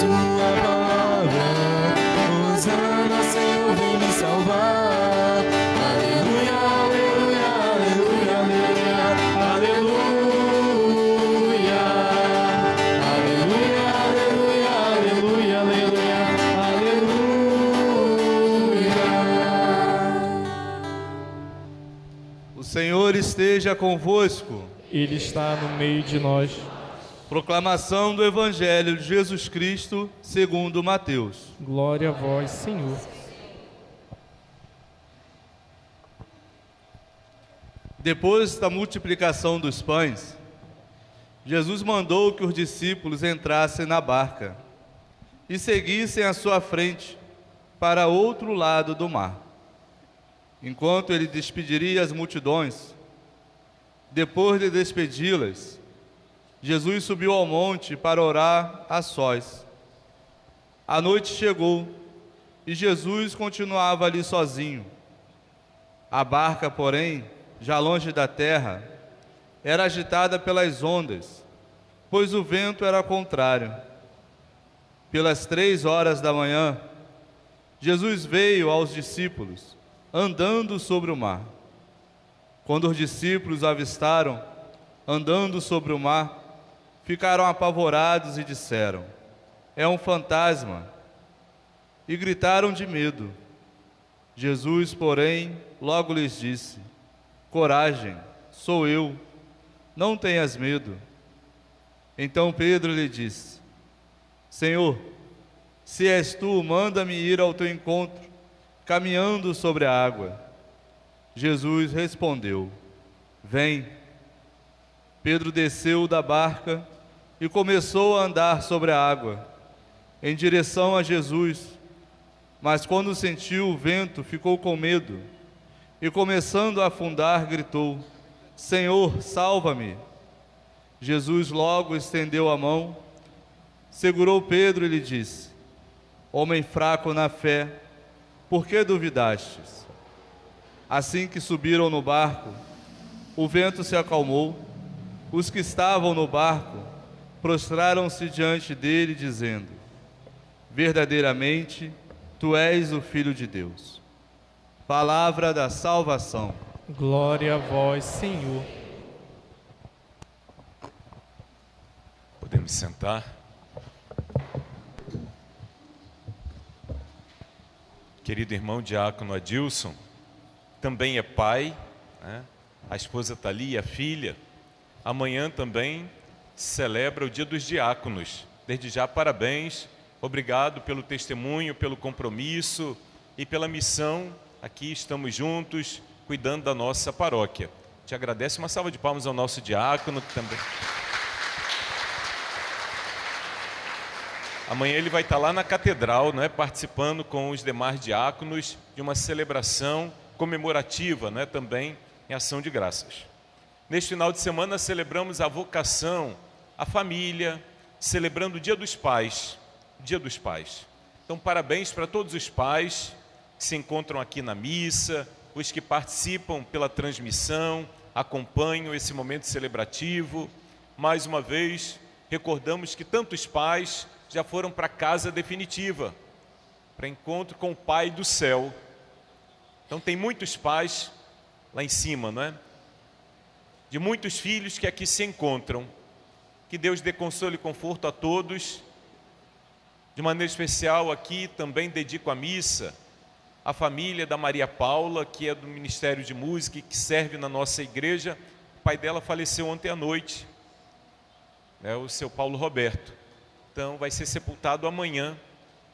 sua palavra. Hosana, Senhor, vem me salvar. Aleluia, aleluia, aleluia, aleluia, aleluia, aleluia, aleluia, aleluia, aleluia. O Senhor esteja convosco. Ele está no meio de nós. Proclamação do Evangelho de Jesus Cristo segundo Mateus. Glória a vós, Senhor. Depois da multiplicação dos pães, Jesus mandou que os discípulos entrassem na barca e seguissem à sua frente para outro lado do mar, enquanto ele despediria as multidões. Depois de despedi-las, Jesus subiu ao monte para orar a sós. A noite chegou e Jesus continuava ali sozinho. A barca, porém, já longe da terra, era agitada pelas ondas, pois o vento era contrário. Pelas 3 horas da manhã, Jesus veio aos discípulos, andando sobre o mar. Quando os discípulos o avistaram, andando sobre o mar, ficaram apavorados e disseram: é um fantasma, e gritaram de medo. Jesus, porém, logo lhes disse: coragem, sou eu, não tenhas medo. Então Pedro lhe disse: Senhor, se és tu, manda-me ir ao teu encontro, caminhando sobre a água. Jesus respondeu: vem. Pedro desceu da barca e começou a andar sobre a água, em direção a Jesus. Mas quando sentiu o vento, ficou com medo, e começando a afundar, gritou: Senhor, salva-me! Jesus logo estendeu a mão, segurou Pedro e lhe disse: homem fraco na fé, por que duvidastes? Assim que subiram no barco, o vento se acalmou. Os que estavam no barco prostraram-se diante dele, dizendo: verdadeiramente, tu és o Filho de Deus. Palavra da salvação. Glória a vós, Senhor. Podemos sentar. Querido irmão diácono Adilson, também é pai, né? A esposa está ali, a filha. Amanhã também celebra o Dia dos Diáconos. Desde já, parabéns, obrigado pelo testemunho, pelo compromisso e pela missão. Aqui estamos juntos, cuidando da nossa paróquia. Te agradeço, uma salva de palmas ao nosso diácono que também. Amanhã ele vai estar lá na catedral, né, participando com os demais diáconos de uma celebração comemorativa, né, também em ação de graças. Neste final de semana celebramos a vocação, a família, celebrando o Dia dos Pais. Dia dos Pais. Então, parabéns para todos os pais que se encontram aqui na missa, os que participam pela transmissão, acompanham esse momento celebrativo. Mais uma vez, recordamos que tantos pais já foram para a casa definitiva, para encontro com o Pai do céu. Então tem muitos pais lá em cima, não é? De muitos filhos que aqui se encontram. Que Deus dê consolo e conforto a todos. De maneira especial aqui também dedico a missa à família da Maria Paula, que é do Ministério de Música e que serve na nossa igreja. O pai dela faleceu ontem à noite, né, o seu Paulo Roberto. Então vai ser sepultado amanhã.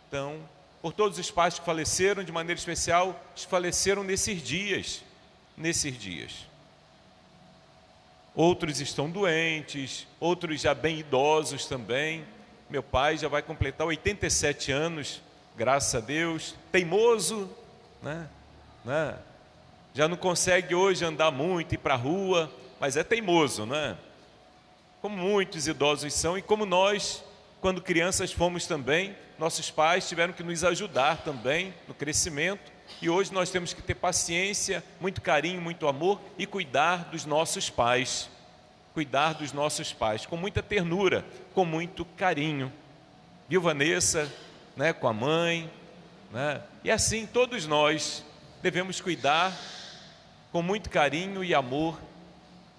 Então, por todos os pais que faleceram, de maneira especial, os que faleceram nesses dias. Outros estão doentes, outros já bem idosos também. Meu pai já vai completar 87 anos, graças a Deus. Teimoso, né? Já não consegue hoje andar muito, ir para a rua, mas é teimoso, né? Como muitos idosos são e como nós, quando crianças fomos também, nossos pais tiveram que nos ajudar também no crescimento. E hoje nós temos que ter paciência, muito carinho, muito amor e cuidar dos nossos pais. Cuidar dos nossos pais com muita ternura, com muito carinho. viu Vanessa, né, com a mãe, né? E assim todos nós devemos cuidar com muito carinho e amor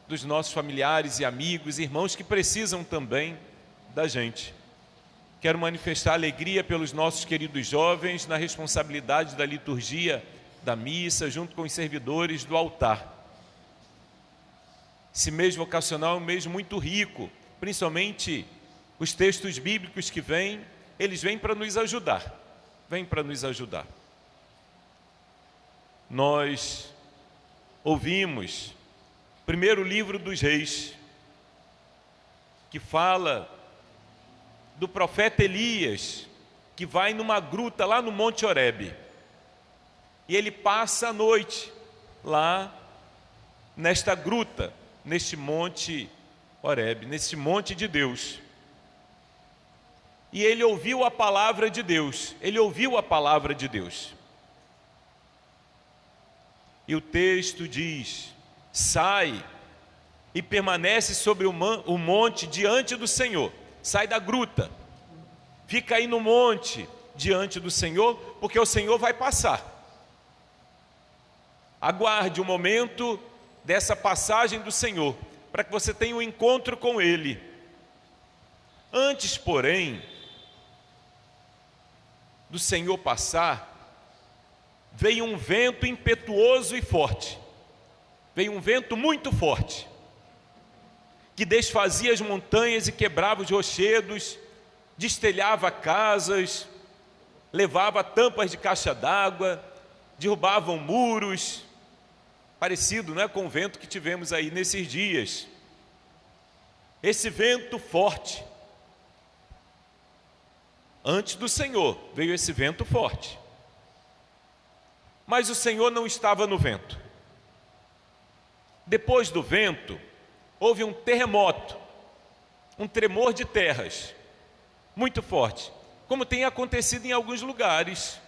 dos nossos familiares e amigos, irmãos que precisam também da gente. Quero manifestar alegria pelos nossos queridos jovens na responsabilidade da liturgia da missa, junto com os servidores do altar. Esse mês vocacional é um mês muito rico, principalmente os textos bíblicos que vêm, eles vêm para nos ajudar, Nós ouvimos primeiro livro dos Reis, que fala do profeta Elias, que vai numa gruta lá no Monte Horebe, e ele passa a noite lá nesta gruta, neste Monte Horebe, nesse monte de Deus. E ele ouviu a palavra de Deus, E o texto diz: sai e permanece sobre o monte diante do Senhor. Sai da gruta, fica aí no monte diante do Senhor, porque o Senhor vai passar. Aguarde o momento dessa passagem do Senhor, para que você tenha um encontro com Ele. Antes, porém, do Senhor passar, veio um vento impetuoso e forte, veio um vento muito forte, que desfazia as montanhas e quebrava os rochedos, destelhava casas, levava tampas de caixa d'água, derrubavam muros, parecido, né, com o vento que tivemos aí nesses dias. Esse vento forte, antes do Senhor veio esse vento forte, mas o Senhor não estava no vento. Depois do vento, houve um terremoto, um tremor de terras, muito forte, como tem acontecido em alguns lugares,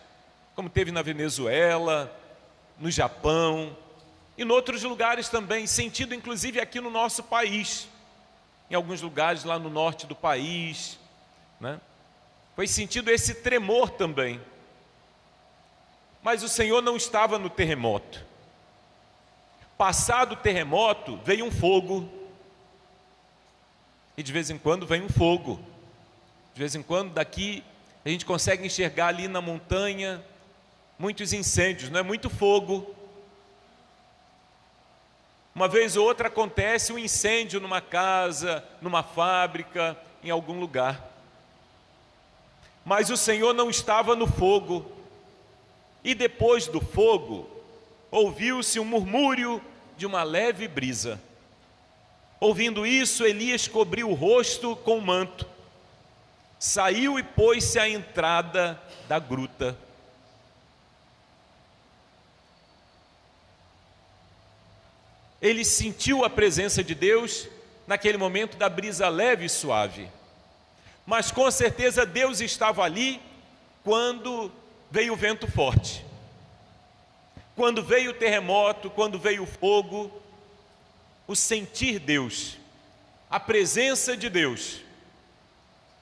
como teve na Venezuela, no Japão, e em outros lugares também, sentido inclusive aqui no nosso país, em alguns lugares lá no norte do país, né? Foi sentido esse tremor também. Mas o Senhor não estava no terremoto. Passado o terremoto, veio um fogo. E de vez em quando vem um fogo. De vez em quando daqui a gente consegue enxergar ali na montanha muitos incêndios, não é? Muito fogo. Uma vez ou outra acontece um incêndio numa casa, numa fábrica, em algum lugar. Mas o Senhor não estava no fogo. E depois do fogo, ouviu-se um murmúrio de uma leve brisa. Ouvindo isso, Elias cobriu o rosto com o manto, saiu e pôs-se à entrada da gruta. Ele sentiu a presença de Deus naquele momento da brisa leve e suave. Mas com certeza Deus estava ali quando veio o vento forte. Quando veio o terremoto, quando veio o fogo, o sentir Deus, a presença de Deus.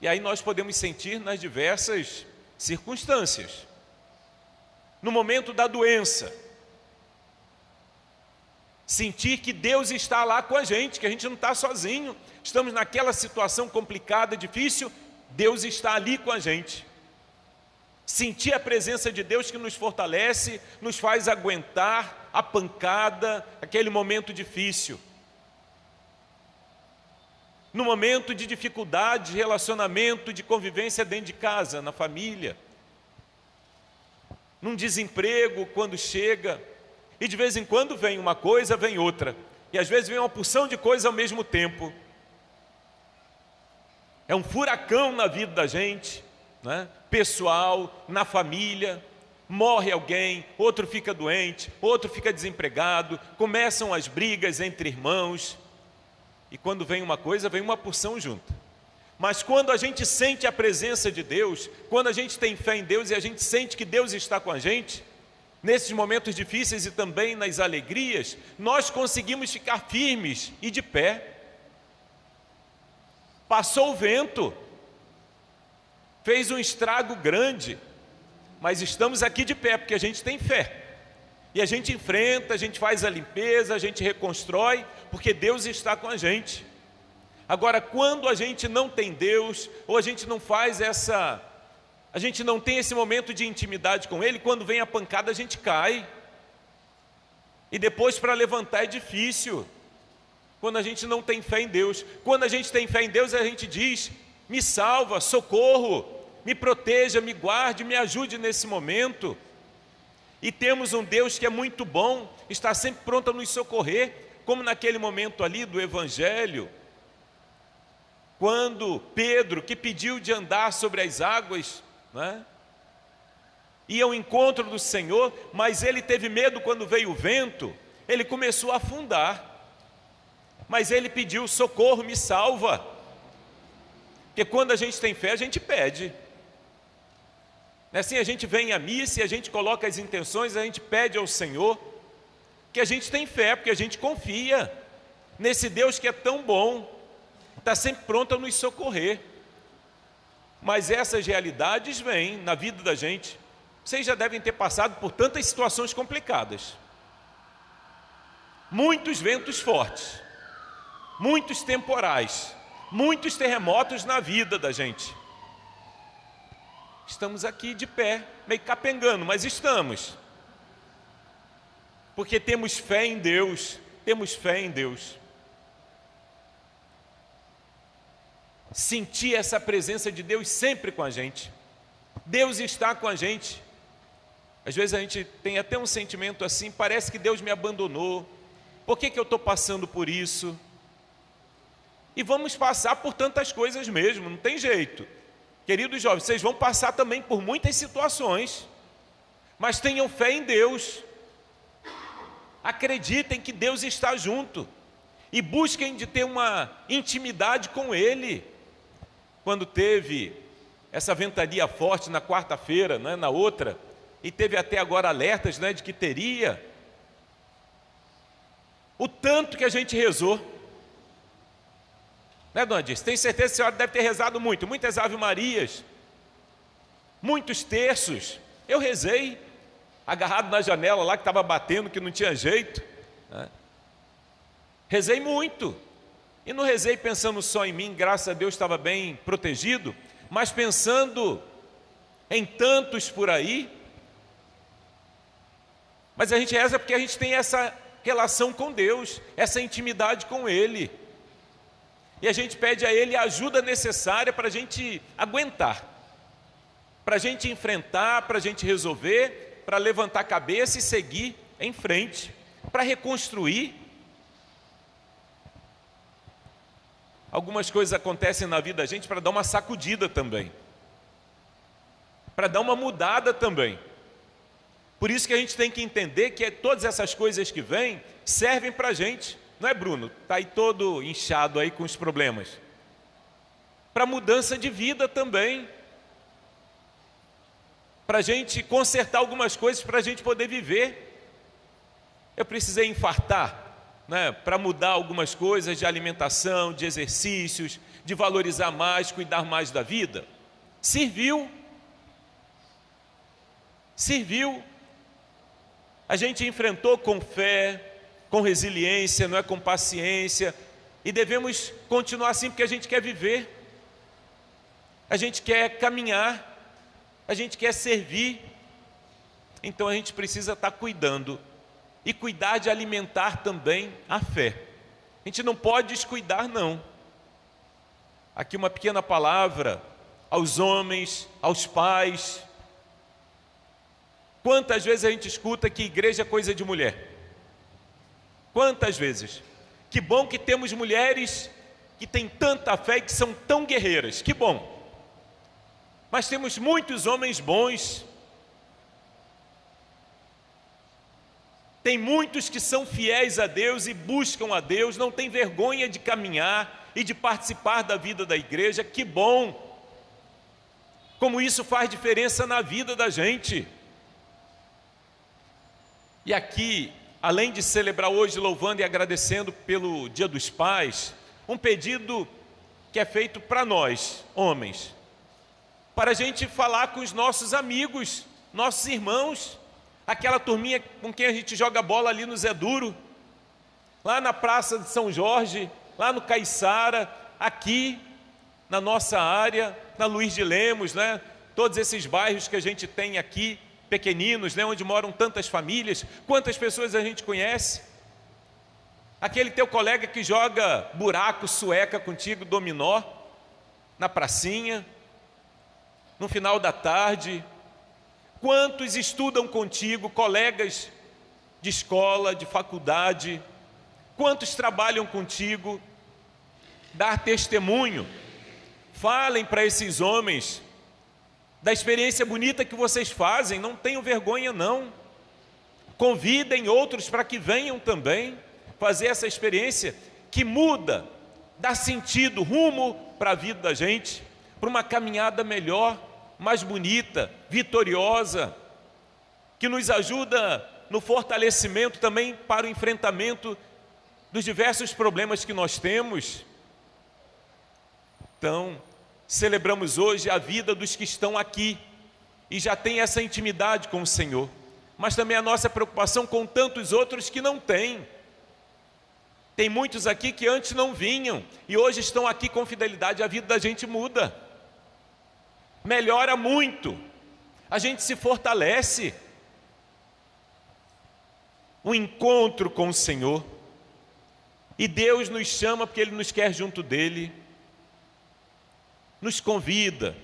E aí nós podemos sentir nas diversas circunstâncias. No momento da doença, sentir que Deus está lá com a gente, que a gente não está sozinho, estamos naquela situação complicada, difícil, Deus está ali com a gente. Sentir a presença de Deus que nos fortalece, nos faz aguentar a pancada, aquele momento difícil. No momento de dificuldade, de relacionamento, de convivência dentro de casa, na família. Num desemprego, quando chega. E de vez em quando vem uma coisa, vem outra. E às vezes vem uma porção de coisas ao mesmo tempo. É um furacão na vida da gente, né? Pessoal, na família. Morre alguém, outro fica doente, outro fica desempregado. Começam as brigas entre irmãos. E quando vem uma coisa, vem uma porção junto. Mas quando a gente sente a presença de Deus, quando a gente tem fé em Deus e a gente sente que Deus está com a gente, nesses momentos difíceis e também nas alegrias, nós conseguimos ficar firmes e de pé. Passou o vento, fez um estrago grande, mas estamos aqui de pé porque a gente tem fé. E a gente enfrenta, a gente faz a limpeza, a gente reconstrói, porque Deus está com a gente. Agora, quando a gente não tem Deus, ou a gente não faz a gente não tem esse momento de intimidade com Ele, quando vem a pancada a gente cai. E depois para levantar é difícil, quando a gente não tem fé em Deus. Quando a gente tem fé em Deus, a gente diz: me salva, socorro, me proteja, me guarde, me ajude nesse momento. E temos um Deus que é muito bom, está sempre pronto a nos socorrer, como naquele momento ali do Evangelho, quando Pedro, que pediu de andar sobre as águas, né, ia ao encontro do Senhor, mas ele teve medo quando veio o vento, ele começou a afundar, mas ele pediu: socorro, me salva. Porque quando a gente tem fé, a gente pede. Assim, a gente vem à missa e a gente coloca as intenções, a gente pede ao Senhor, que a gente tem fé, porque a gente confia nesse Deus que é tão bom, está sempre pronto a nos socorrer. Mas essas realidades vêm na vida da gente. Vocês já devem ter passado por tantas situações complicadas. Muitos ventos fortes, muitos temporais, muitos terremotos na vida da gente. Estamos aqui de pé, meio capengando, mas estamos. Porque temos fé em Deus, temos fé em Deus. Sentir essa presença de Deus sempre com a gente. Deus está com a gente. Às vezes a gente tem até um sentimento assim: parece que Deus me abandonou. Por que eu estou passando por isso? E vamos passar por tantas coisas mesmo, não tem jeito. Queridos jovens, vocês vão passar também por muitas situações, mas tenham fé em Deus. Acreditem que Deus está junto e busquem de ter uma intimidade com Ele. Quando teve essa ventania forte na quarta-feira, né, na outra, e teve até agora alertas, né, de que teria, o tanto que a gente rezou, né, dona Dirce? Tenho certeza que a senhora deve ter rezado muito, muitas Ave Marias, muitos terços. Eu rezei, agarrado na janela lá que estava batendo, que não tinha jeito, né? Rezei muito, e não rezei pensando só em mim, graças a Deus estava bem protegido, mas pensando em tantos por aí. Mas a gente reza porque a gente tem essa relação com Deus, essa intimidade com Ele. E a gente pede a Ele a ajuda necessária para a gente aguentar, para a gente enfrentar, para a gente resolver, para levantar a cabeça e seguir em frente, para reconstruir. Algumas coisas acontecem na vida da gente para dar uma sacudida também, para dar uma mudada também. Por isso que a gente tem que entender que todas essas coisas que vêm servem para a gente. Não é, Bruno? Está aí todo inchado aí com os problemas. Para mudança de vida também. Para a gente consertar algumas coisas, para a gente poder viver. Eu precisei infartar, né, para mudar algumas coisas de alimentação, de exercícios, de valorizar mais, cuidar mais da vida. Serviu. Serviu. A gente enfrentou com fé, com resiliência, não é, com paciência, e devemos continuar assim porque a gente quer viver, a gente quer caminhar, a gente quer servir. Então a gente precisa estar cuidando, e cuidar de alimentar também a fé. A gente não pode descuidar, não. Aqui uma pequena palavra aos homens, aos pais. Quantas vezes a gente escuta que igreja é coisa de mulher? Quantas vezes? Que bom que temos mulheres que têm tanta fé e que são tão guerreiras, que bom. Mas temos muitos homens bons. Tem muitos que são fiéis a Deus e buscam a Deus, não tem vergonha de caminhar e de participar da vida da igreja, que bom. Como isso faz diferença na vida da gente. E aqui, além de celebrar hoje louvando e agradecendo pelo Dia dos Pais, um pedido que é feito para nós, homens. para a gente falar com os nossos amigos, nossos irmãos, aquela turminha com quem a gente joga bola ali no Zé Duro, lá na Praça de São Jorge, lá no Caiçara, aqui na nossa área, na Luiz de Lemos, né? Todos esses bairros que a gente tem aqui, pequeninos, né? Onde moram tantas famílias, quantas pessoas a gente conhece? Aquele teu colega que joga buraco, sueca contigo, dominó, na pracinha, no final da tarde. Quantos estudam contigo, colegas de escola, de faculdade? Quantos trabalham contigo? Dar testemunho. Falem para esses homens da experiência bonita que vocês fazem, não tenham vergonha não. Convidem outros para que venham também fazer essa experiência que muda, dá sentido, rumo para a vida da gente, para uma caminhada melhor, mais bonita, vitoriosa, que nos ajuda no fortalecimento também para o enfrentamento dos diversos problemas que nós temos. Então, celebramos hoje a vida dos que estão aqui e já têm essa intimidade com o Senhor, mas também a nossa preocupação com tantos outros que não têm. Tem muitos aqui que antes não vinham e hoje estão aqui com fidelidade. A vida da gente muda, melhora muito, a gente se fortalece. O encontro com o Senhor, e Deus nos chama porque Ele nos quer junto dEle, nos convida.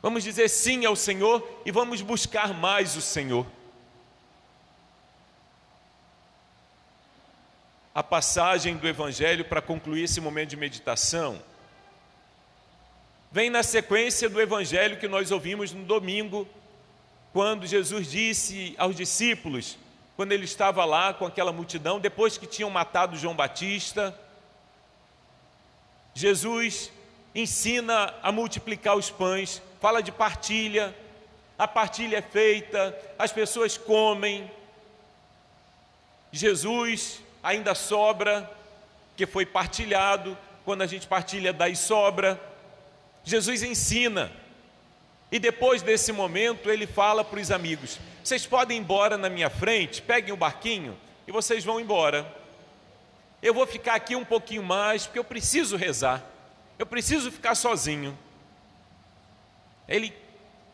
Vamos dizer sim ao Senhor e vamos buscar mais o Senhor. A passagem do Evangelho para concluir esse momento de meditação vem na sequência do Evangelho que nós ouvimos no domingo, quando Jesus disse aos discípulos, quando ele estava lá com aquela multidão, depois que tinham matado João Batista, Jesus ensina a multiplicar os pães, fala de partilha, a partilha é feita, as pessoas comem, Jesus ainda sobra, que foi partilhado, quando a gente partilha daí sobra. Jesus ensina, e depois desse momento ele fala para os amigos, vocês podem ir embora na minha frente, peguem o barquinho e vocês vão embora. Eu vou ficar aqui um pouquinho mais, porque eu preciso rezar, eu preciso ficar sozinho. Ele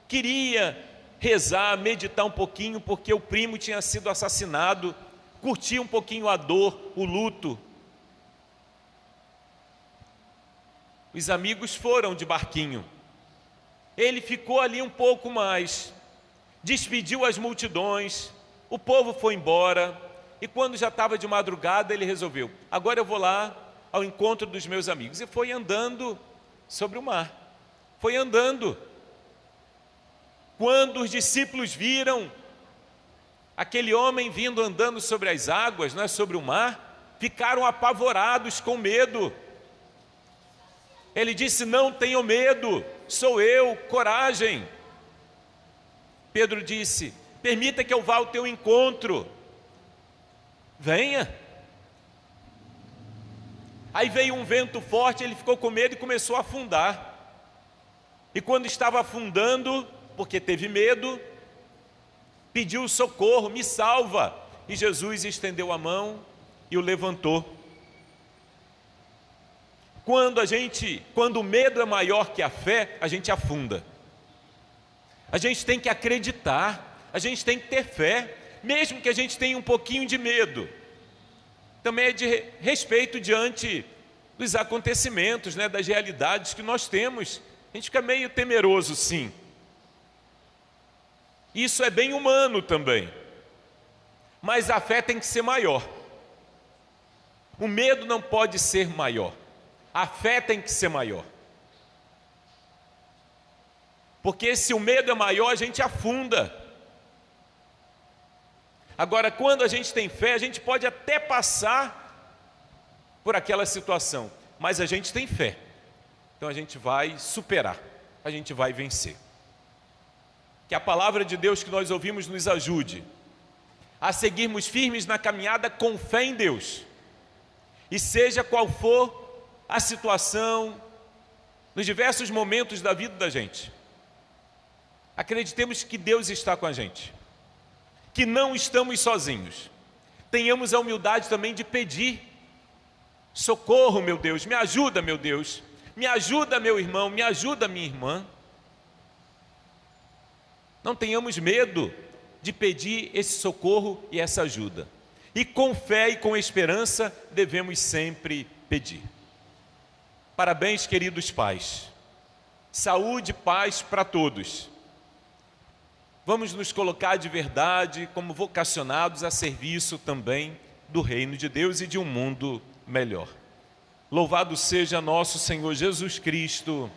queria rezar, meditar um pouquinho, porque o primo tinha sido assassinado, curtir um pouquinho a dor, o luto. Os amigos foram de barquinho. Ele ficou ali um pouco mais, despediu as multidões, o povo foi embora, e quando já estava de madrugada, ele resolveu, agora eu vou lá ao encontro dos meus amigos. E foi andando sobre o mar, foi andando. Quando os discípulos viram aquele homem vindo andando sobre as águas, não é, sobre o mar, ficaram apavorados com medo. Ele disse, não tenham medo, sou eu, coragem. Pedro disse, permita que eu vá ao teu encontro, venha. Aí veio um vento forte, ele ficou com medo e começou a afundar. E quando estava afundando, porque teve medo, pediu socorro, me salva. E Jesus estendeu a mão e o levantou. Quando o medo é maior que a fé, a gente afunda. A gente tem que acreditar, a gente tem que ter fé, mesmo que a gente tenha um pouquinho de medo. Também é de respeito diante dos acontecimentos, né, das realidades que nós temos. A gente fica meio temeroso, sim. Isso é bem humano também. Mas a fé tem que ser maior. O medo não pode ser maior. A fé tem que ser maior. Porque se o medo é maior, a gente afunda. Agora, quando a gente tem fé, a gente pode até passar por aquela situação, mas a gente tem fé. Então a gente vai superar, a gente vai vencer. Que a palavra de Deus que nós ouvimos nos ajude a seguirmos firmes na caminhada com fé em Deus. E seja qual for a situação, nos diversos momentos da vida da gente. Acreditemos que Deus está com a gente, que não estamos sozinhos. Tenhamos a humildade também de pedir: socorro, meu Deus, me ajuda, meu Deus, me ajuda, meu irmão, me ajuda, minha irmã. Não tenhamos medo de pedir esse socorro e essa ajuda. E com fé e com esperança devemos sempre pedir. Parabéns, queridos pais. Saúde e paz para todos. Vamos nos colocar de verdade como vocacionados a serviço também do reino de Deus e de um mundo melhor. Louvado seja nosso Senhor Jesus Cristo.